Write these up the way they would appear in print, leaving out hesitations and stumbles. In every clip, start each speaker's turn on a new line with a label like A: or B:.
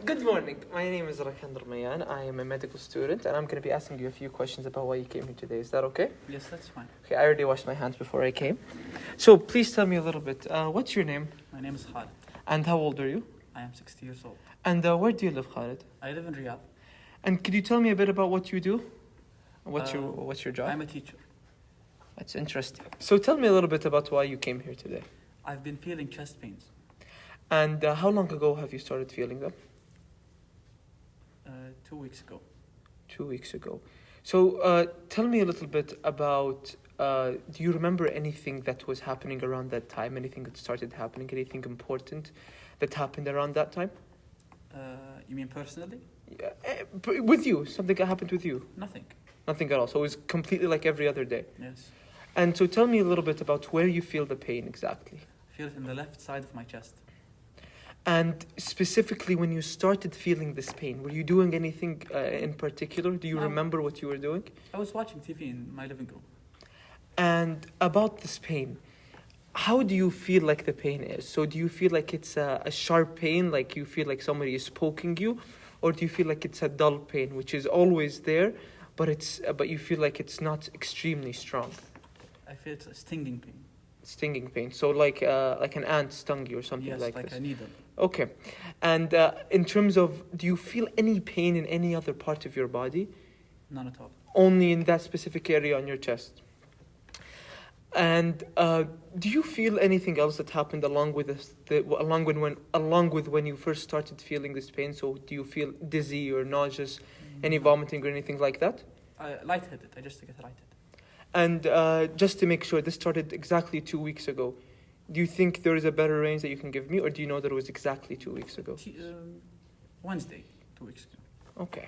A: Good morning. My name is Rakan Ramayan. I am a medical student, and I'm going to be asking you a few questions about why you came here today. Is that okay?
B: Yes, that's fine.
A: Okay, I already washed my hands before I came. So please tell me a little bit. What's your name?
B: My name is Khalid.
A: And how old are you?
B: I am 60 years old.
A: And where do you live, Khalid?
B: I live in Riyadh.
A: And could you tell me a bit about what you do? What's your job?
B: I'm a teacher.
A: That's interesting. So tell me a little bit about why you came here today.
B: I've been feeling chest pains.
A: And how long ago have you started feeling them?
B: 2 weeks ago.
A: 2 weeks ago. So tell me a little bit about, do you remember anything that was happening around that time? Anything that started happening? Anything important that happened around that time?
B: You mean personally?
A: Yeah, with you, something that happened with you?
B: Nothing.
A: Nothing at all. So it was completely like every other day.
B: Yes.
A: And so tell me a little bit about where you feel the pain exactly.
B: I feel it in the left side of my chest.
A: And specifically when you started feeling this pain, were you doing anything in particular? Do you
B: No.
A: remember what you were doing?
B: I was watching TV in my living room.
A: And about this pain, how do you feel like the pain is? So do you feel like it's a sharp pain, like you feel like somebody is poking you? Or do you feel like it's a dull pain, which is always there, but you feel like it's not extremely strong?
B: I feel it's a stinging pain.
A: Stinging pain. So like an ant stung you or something
B: Yes,
A: like
B: like
A: this.
B: a needle.
A: Okay. And in terms of, do you feel any pain in any other part of your body?
B: None at all.
A: Only in that specific area on your chest? And do you feel anything else that happened along with this, along with when you first started feeling this pain? So do you feel dizzy or nauseous, any vomiting or anything like that?
B: Lightheaded. I just get lightheaded.
A: And just to make sure, this started exactly 2 weeks ago. Do you think there is a better range that you can give me, or do you know that it was exactly 2 weeks ago?
B: Wednesday, 2 weeks ago.
A: Okay.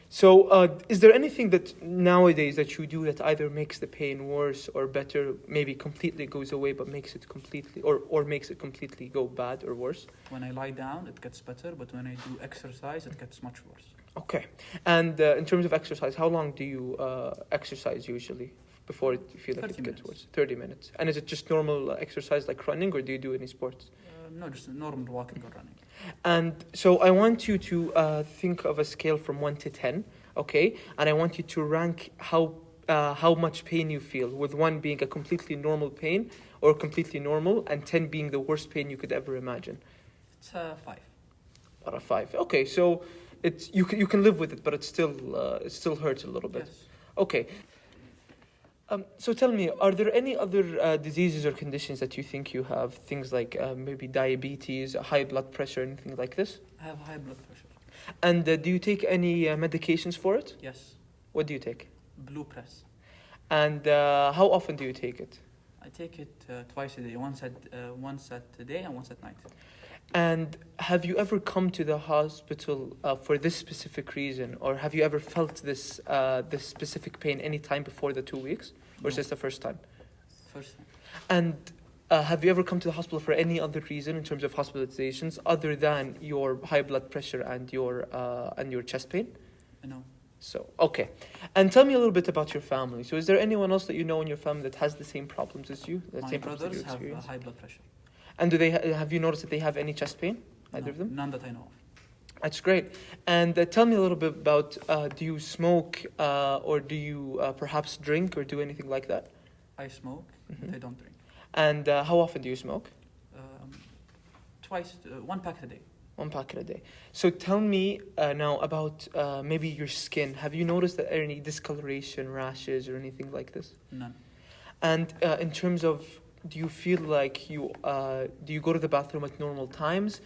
A: So is there anything that nowadays that you do that either makes the pain worse or better, maybe completely goes away, but makes it completely, or makes it completely go bad or worse?
B: When I lie down, it gets better, but when I do exercise, it gets much worse.
A: Okay. And in terms of exercise, how long do you exercise usually before you feel like
B: 30
A: it gets
B: minutes.
A: worse? 30 minutes. And is it just normal exercise like running, or do you do any sports?
B: No, just normal walking or running.
A: And so I want you to think of a scale from 1 to 10, okay? And I want you to rank how much pain you feel, with 1 being a completely normal pain or completely normal, and 10 being the worst pain you could ever imagine.
B: It's 5.
A: About a 5. Okay, so it's you can live with it, but it still hurts a little bit.
B: Yes.
A: Okay. So tell me, are there any other diseases or conditions that you think you have? Things like maybe diabetes, high blood pressure, anything like this?
B: I have high blood pressure.
A: And do you take any medications for it?
B: Yes.
A: What do you take?
B: Blue press.
A: And how often do you take it?
B: I take it twice a day, once at day and once at night.
A: And have you ever come to the hospital for this specific reason, or have you ever felt this specific pain any time before the 2 weeks, or is
B: No.
A: this the first time?
B: First time.
A: And have you ever come to the hospital for any other reason in terms of hospitalizations other than your high blood pressure and your chest pain?
B: No.
A: So, okay. And tell me a little bit about your family. So is there anyone else that you know in your family that has the same problems as you? The
B: My
A: same problems that
B: brothers
A: you
B: have
A: experience?
B: high blood pressure.
A: And have you noticed that they have any chest pain? Either of them?
B: None that I know of.
A: That's great. And tell me a little bit about, do you smoke or do you perhaps drink or do anything like that?
B: I smoke, but I don't drink.
A: And how often do you smoke?
B: Twice, 1 pack a day.
A: 1 packet a day. So tell me now about maybe your skin. Have you noticed that any discoloration, rashes, or anything like this?
B: None.
A: And in terms of, do you feel like do you go to the bathroom at normal times?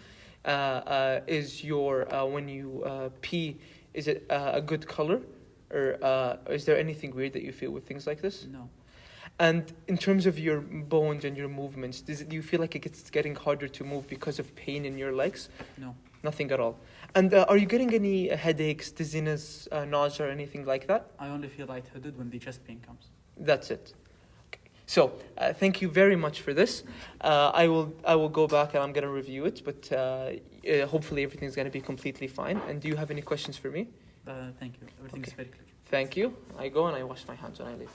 A: Is your when you pee, is it a good color, or is there anything weird that you feel with things like this?
B: No.
A: And in terms of your bones and your movements, do you feel like it's getting harder to move because of pain in your legs?
B: No.
A: Nothing at all. And are you getting any headaches, dizziness, nausea, or anything like that?
B: I only feel lightheaded when the chest pain comes.
A: That's it. Okay. So thank you very much for this. I will go back and I'm going to review it, but hopefully everything's going to be completely fine. And do you have any questions for me?
B: Thank you. Everything is
A: Okay.
B: very clear.
A: Thank you. I go and I wash my hands when I leave.